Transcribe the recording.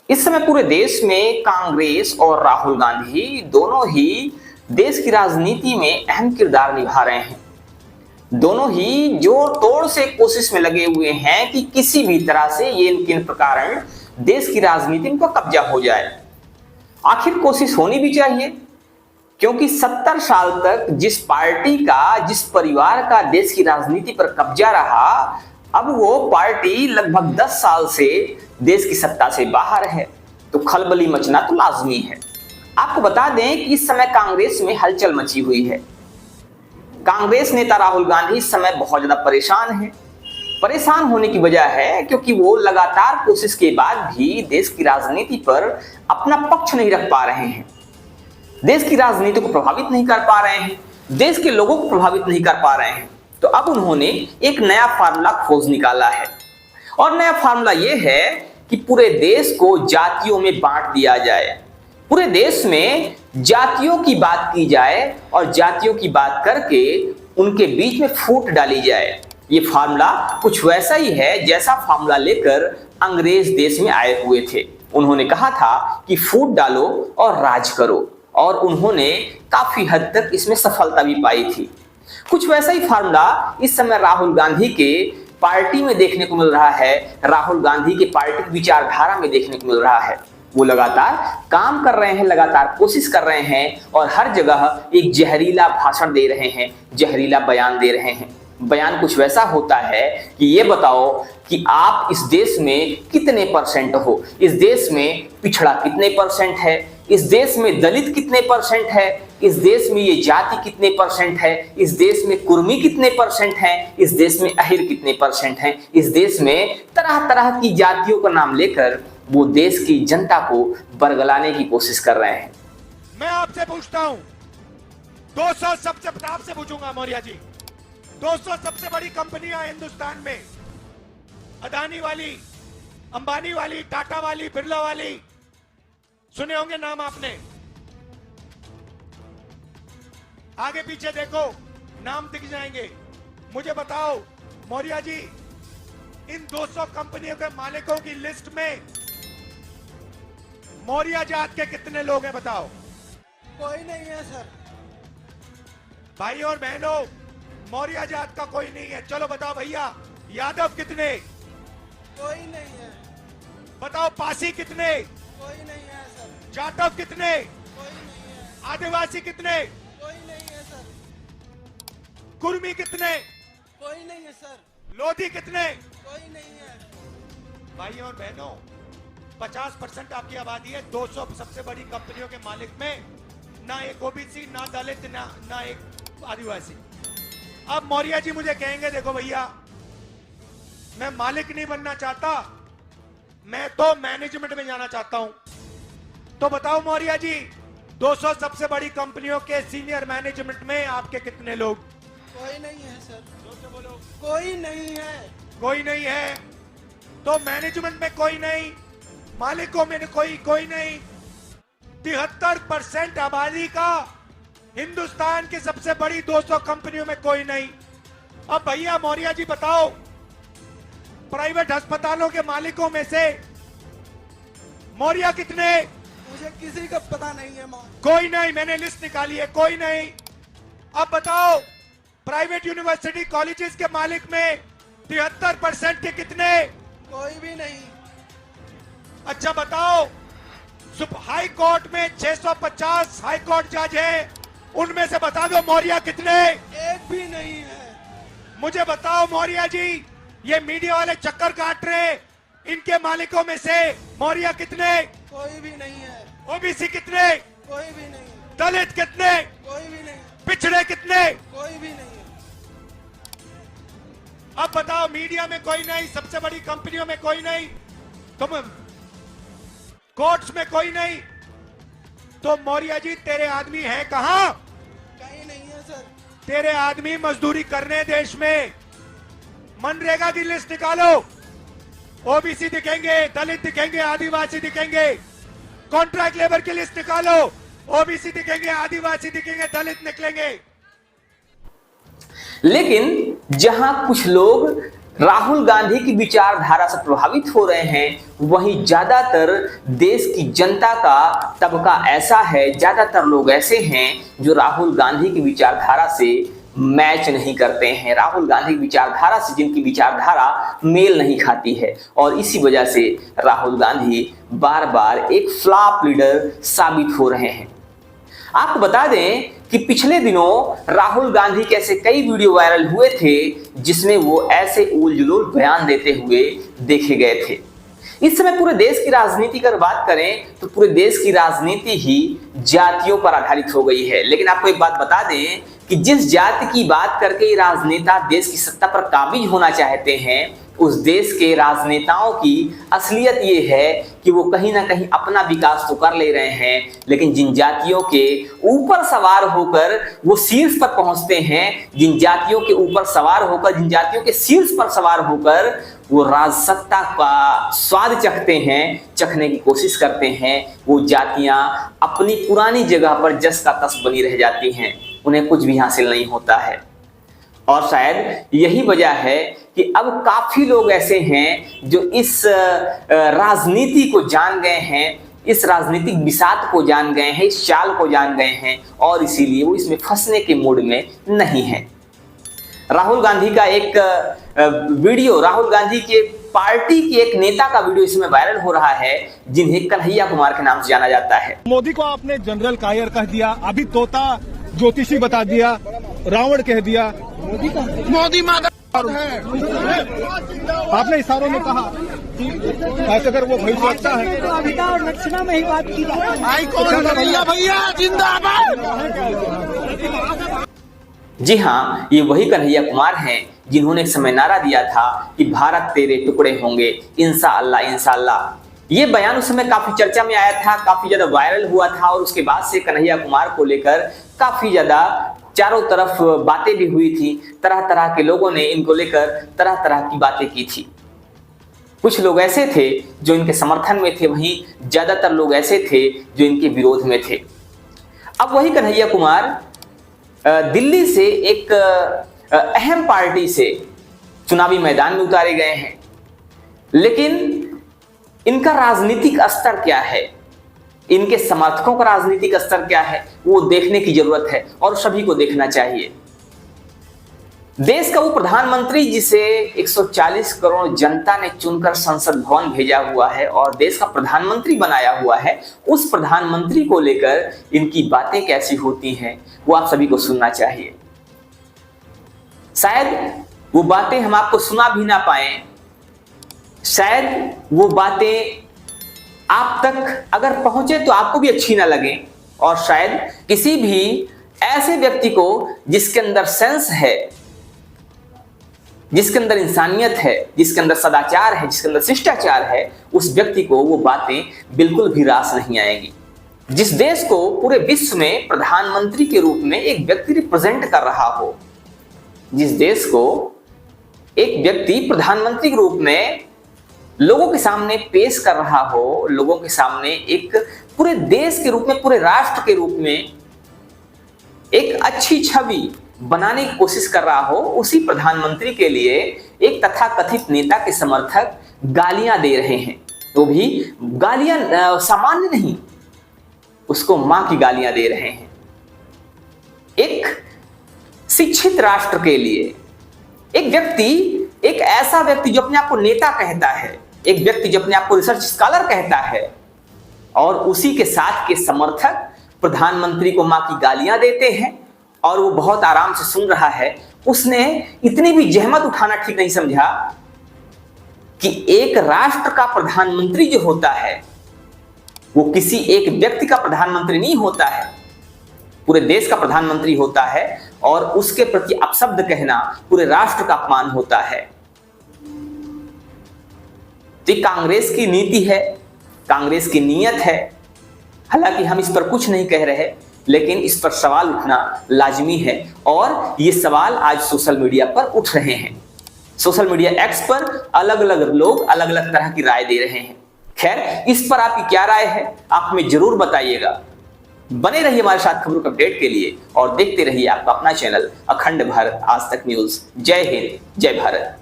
इस समय पूरे देश में कांग्रेस और राहुल गांधी दोनों ही देश की राजनीति में अहम किरदार निभा रहे हैं। दोनों ही जोर तोड़ से कोशिश में लगे हुए हैं कि किसी भी तरह से ये इनके प्रकार देश की राजनीति में कब्जा हो जाए। आखिर कोशिश होनी भी चाहिए, क्योंकि 70 साल तक जिस पार्टी का, जिस परिवार का देश की राजनीति पर कब्जा रहा, अब वो पार्टी लगभग 10 साल से देश की सत्ता से बाहर है, तो खलबली मचना तो लाजमी है। आपको बता दें कि इस समय कांग्रेस में हलचल मची हुई है। कांग्रेस नेता राहुल गांधी इस समय बहुत ज्यादा परेशान है। परेशान होने की वजह है क्योंकि वो लगातार कोशिश के बाद भी देश की राजनीति पर अपना पक्ष नहीं रख पा रहे हैं, देश की राजनीति को प्रभावित नहीं कर पा रहे हैं, देश के लोगों को प्रभावित नहीं कर पा रहे हैं। तो अब उन्होंने एक नया फार्मूला खोज निकाला है, और नया फार्मूला यह है कि पूरे देश को जातियों में बांट दिया जाए। पूरे देश में जातियों की बात की जाए और जातियों की बात करके उनके बीच में फूट डाली जाए। ये फार्मूला कुछ वैसा ही है जैसा फार्मूला लेकर अंग्रेज देश में आए हुए थे। उन्होंने कहा था कि फूट डालो और राज करो, और उन्होंने काफी हद तक इसमें सफलता भी पाई थी। कुछ वैसा ही फार्मूला इस समय राहुल गांधी के पार्टी में देखने को मिल रहा है, राहुल गांधी के पार्टी की विचारधारा में देखने को मिल रहा है। वो लगातार काम कर रहे हैं, लगातार कोशिश कर रहे हैं, और हर जगह एक जहरीला भाषण दे रहे हैं, जहरीला बयान दे रहे हैं। बयान कुछ वैसा होता है कि ये बताओ कि आप इस देश में कितने परसेंट हो, इस देश में पिछड़ा कितने परसेंट है, इस देश में दलित कितने परसेंट है, इस देश में ये जाति कितने परसेंट है, इस देश में कुर्मी कितने परसेंट है, इस देश में अहिर कितने परसेंट है। इस देश में तरह तरह की जातियों का नाम लेकर वो देश की जनता को बरगलाने की कोशिश कर रहे हैं। मैं आपसे पूछता हूं, 200 सबसे, आपसे पूछूंगा मौर्य जी, 200 सबसे बड़ी कंपनियां हिंदुस्तान में, अदानी वाली, अंबानी वाली, टाटा वाली, बिरला वाली, सुने होंगे नाम आपने। आगे पीछे देखो, नाम दिख जाएंगे। मुझे बताओ मौर्य जी, इन 200 कंपनियों के मालिकों की लिस्ट में मौर्य जात के कितने लोग हैं, बताओ। कोई नहीं है सर। भाई और बहनों, मौर्य जात का कोई नहीं है। चलो बताओ भैया, यादव कितने? कोई नहीं है। बताओ पासी कितने? कोई नहीं है सर। जाटव कितने? कोई नहीं है। आदिवासी कितने? कोई नहीं है सर। कुर्मी कितने? कोई नहीं है सर। लोधी कितने? कोई नहीं है। भाई और बहनों, 50% आपकी आबादी है। 200 सबसे बड़ी कंपनियों के मालिक में ना एक ओबीसी, ना दलित, ना एक आदिवासी। अब मौर्य जी मुझे कहेंगे, देखो भैया, मैं मालिक नहीं बनना चाहता, मैं तो मैनेजमेंट में जाना चाहता हूं। तो बताओ मौर्य जी, 200 सबसे बड़ी कंपनियों के सीनियर मैनेजमेंट में आपके कितने लोग? कोई नहीं है सर। जोर से बोलो। कोई नहीं है। कोई नहीं है। तो मैनेजमेंट में कोई नहीं, मालिकों में कोई नहीं। 73% आबादी का हिंदुस्तान की सबसे बड़ी 200 कंपनियों में कोई नहीं। अब भैया मौर्य जी बताओ, प्राइवेट अस्पतालों के मालिकों में से मौर्य कितने? मुझे किसी का पता नहीं है। कोई नहीं। मैंने लिस्ट निकाली है, कोई नहीं। अब बताओ, प्राइवेट यूनिवर्सिटी कॉलेजेस के मालिक में 73% के कितने? कोई भी नहीं। अच्छा बताओ, हाई कोर्ट में 650 हाई कोर्ट जज है, उनमें से बता दो मौर्य कितने? एक भी नहीं है। मुझे बताओ मौर्य जी, ये मीडिया वाले चक्कर काट रहे, इनके मालिकों में से मौर्य कितने? कोई भी नहीं है। ओबीसी कितने? कोई भी नहीं। दलित कितने? कोई भी नहीं। पिछड़े कितने? कोई भी नहीं है। अब बताओ, मीडिया में कोई नहीं, सबसे बड़ी कंपनियों में कोई नहीं, तुम कोर्ट्स में कोई नहीं, तो मौर्य जी तेरे आदमी है कहां? कहीं नहीं है सर। तेरे आदमी मजदूरी करने देश में। मनरेगा की लिस्ट निकालो, ओबीसी दिखेंगे, दलित दिखेंगे, आदिवासी दिखेंगे। कॉन्ट्रैक्ट लेबर की लिस्ट निकालो, ओबीसी दिखेंगे, आदिवासी दिखेंगे, दलित निकलेंगे। लेकिन जहां कुछ लोग राहुल गांधी की विचारधारा से प्रभावित हो रहे हैं, वहीं ज्यादातर देश की जनता का तबका ऐसा है, ज्यादातर लोग ऐसे हैं जो राहुल गांधी की विचारधारा से मैच नहीं करते हैं, राहुल गांधी की विचारधारा से जिनकी विचारधारा मेल नहीं खाती है, और इसी वजह से राहुल गांधी बार बार एक फ्लॉप लीडर साबित हो रहे हैं। आपको बता दें कि पिछले दिनों राहुल गांधी के ऐसे कई वीडियो वायरल हुए थे जिसमें वो ऐसे उलझुल बयान देते हुए देखे गए थे। इस समय पूरे देश की राजनीति की बात करें तो पूरे देश की राजनीति ही जातियों पर आधारित हो गई है। लेकिन आपको एक बात बता दें कि जिस जाति की बात करके राजनेता देश की सत्ता पर काबिज होना चाहते हैं, उस देश के राजनेताओं की असलियत ये है कि वो कहीं ना कहीं अपना विकास तो कर ले रहे हैं, लेकिन जिन जातियों के ऊपर सवार होकर वो शीर्ष पर पहुंचते हैं, जिन जातियों के ऊपर सवार होकर, जिन जातियों के शीर्ष पर सवार होकर वो राजसत्ता का स्वाद चखने की कोशिश करते हैं, वो जातियां अपनी पुरानी जगह पर जस का तस बनी रह जाती हैं, उन्हें कुछ भी हासिल नहीं होता है। और शायद यही वजह है कि अब काफी लोग ऐसे हैं जो इस राजनीति को जान गए हैं, इस राजनीतिक विषाद को जान गए हैं, इस चाल को जान गए हैं, और इसीलिए वो इसमें फंसने के मूड में नहीं है। राहुल गांधी का एक वीडियो, राहुल गांधी के पार्टी के एक नेता का वीडियो इसमें वायरल हो रहा है, जिन्हें कन्हैया कुमार के नाम से जाना जाता है। मोदी को आपने जनरल कायर कह दिया, अभी तोता ज्योतिषी बता दिया, रावण कह दिया, मोदी माता है। आपने इशारों में कहा कि ऐसे अगर वो भविष्य है तो अमिता और दक्षिणा में ही बात की भैया जिंदाबाद। जी हाँ, ये वही कन्हैया कुमार हैं जिन्होंने एक समय नारा दिया था कि भारत तेरे टुकड़े होंगे इंशाअल्लाह इंशाअल्लाह। ये बयान उस समय काफी चर्चा में आया था, काफी ज्यादा वायरल हुआ था, और उसके बाद से कन्हैया कुमार को लेकर काफी ज्यादा चारों तरफ बातें भी हुई थी। तरह तरह के लोगों ने इनको लेकर तरह तरह की बातें की थी। कुछ लोग ऐसे थे जो इनके समर्थन में थे, वहीं ज्यादातर लोग ऐसे थे जो इनके विरोध में थे। अब वही कन्हैया कुमार दिल्ली से एक अहम पार्टी से चुनावी मैदान में उतारे गए हैं, लेकिन इनका राजनीतिक स्तर क्या है, इनके समर्थकों का राजनीतिक स्तर क्या है, वो देखने की जरूरत है और सभी को देखना चाहिए। देश का वो प्रधानमंत्री जिसे 140 करोड़ जनता ने चुनकर संसद भवन भेजा हुआ है और देश का प्रधानमंत्री बनाया हुआ है, उस प्रधानमंत्री को लेकर इनकी बातें कैसी होती हैं वो आप सभी को सुनना चाहिए। शायद वो बातें हम आपको सुना भी ना पाए, शायद वो बातें आप तक अगर पहुंचे तो आपको भी अच्छी ना लगे, और शायद किसी भी ऐसे व्यक्ति को जिसके अंदर सेंस है, जिसके अंदर इंसानियत है, जिसके अंदर सदाचार है, जिसके अंदर शिष्टाचार है, उस व्यक्ति को वो बातें बिल्कुल भी रास नहीं आएगी। जिस देश को पूरे विश्व में प्रधानमंत्री के रूप में एक व्यक्ति रिप्रेजेंट कर रहा हो, जिस देश को एक व्यक्ति प्रधानमंत्री के रूप में लोगों के सामने पेश कर रहा हो, लोगों के सामने एक पूरे देश के रूप में, पूरे राष्ट्र के रूप में एक अच्छी छवि बनाने की कोशिश कर रहा हो, उसी प्रधानमंत्री के लिए एक तथाकथित नेता के समर्थक गालियां दे रहे हैं। तो भी गालियां सामान्य नहीं, उसको मां की गालियां दे रहे हैं। एक शिक्षित राष्ट्र के लिए एक व्यक्ति, एक ऐसा व्यक्ति जो अपने आप को नेता कहता है, एक व्यक्ति जो अपने आप को रिसर्च स्कॉलर कहता है, और उसी के साथ के समर्थक प्रधानमंत्री को मां की गालियां देते हैं और वो बहुत आराम से सुन रहा है। उसने इतनी भी जहमत उठाना ठीक नहीं समझा कि एक राष्ट्र का प्रधानमंत्री जो होता है वो किसी एक व्यक्ति का प्रधानमंत्री नहीं होता है, पूरे देश का प्रधानमंत्री होता है, और उसके प्रति अपशब्द कहना पूरे राष्ट्र का अपमान होता है। तो कांग्रेस की नीति है, कांग्रेस की नीयत है। हालांकि हम इस पर कुछ नहीं कह रहे, लेकिन इस पर सवाल उठना लाजमी है, और ये सवाल आज सोशल मीडिया पर उठ रहे हैं। सोशल मीडिया एक्स पर अलग अलग लोग अलग अलग तरह की राय दे रहे हैं। खैर, इस पर आपकी क्या राय है आप हमें जरूर बताइएगा। बने रहिए हमारे साथ खबरों के अपडेट के लिए और देखते रहिए आपका अपना चैनल अखंड भारत आज तक न्यूज। जय हिंद, जय भारत।